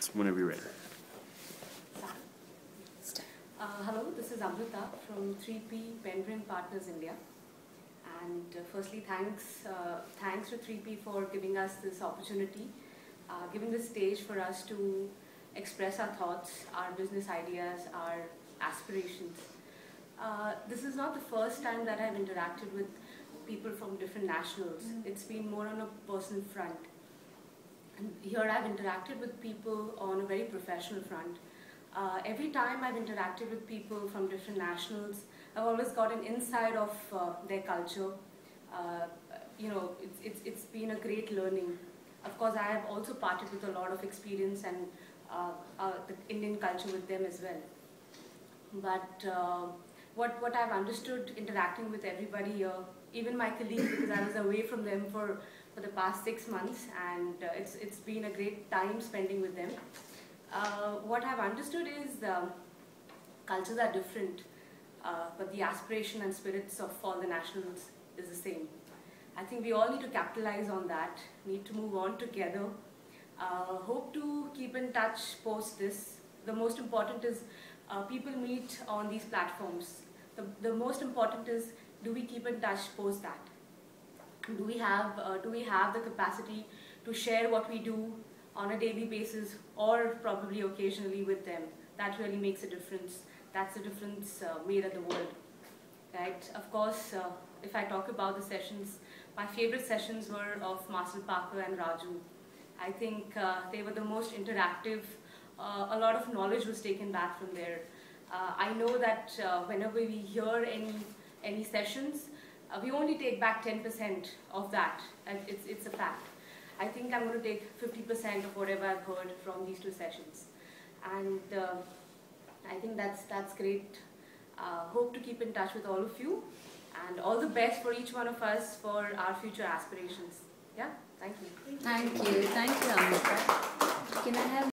Whenever you're ready. Hello, this is Amrita from 3P Pendrain Partners India. And firstly, thanks to 3P for giving us this opportunity, giving this stage for us to express our thoughts, our business ideas, our aspirations. This is not the first time that I've interacted with people from different nationals. It's been more on a personal front. And here I've interacted with people on a very professional front. Every time I've interacted with people from different nationals, I've always got an insight of their culture. It's been a great learning. Of course, I have also parted with a lot of experience and the Indian culture with them as well. But what I've understood interacting with everybody here, even my colleagues, because I was away from them for the past 6 months, and it's been a great time spending with them. What I've understood is cultures are different, but the aspiration and spirits of all the nationals is the same. I think we all need to capitalize on that, need to move on together. Hope to keep in touch post this. The most important is people meet on these platforms. The most important is, do we keep in touch post that? Do we have the capacity to share what we do on a daily basis or probably occasionally with them? That really makes a difference. That's the difference made at the world, right? Of course, if I talk about the sessions, my favorite sessions were of Marcel Parker and Raju. I think they were the most interactive. A lot of knowledge was taken back from there. I know that whenever we hear any sessions, we only take back 10% of that, and it's a fact. I think I'm going to take 50% of whatever I've heard from these 2 sessions, and I think that's great. Hope to keep in touch with all of you, and all the best for each one of us for our future aspirations. Yeah, thank you. Thank you, Amrita. Can I have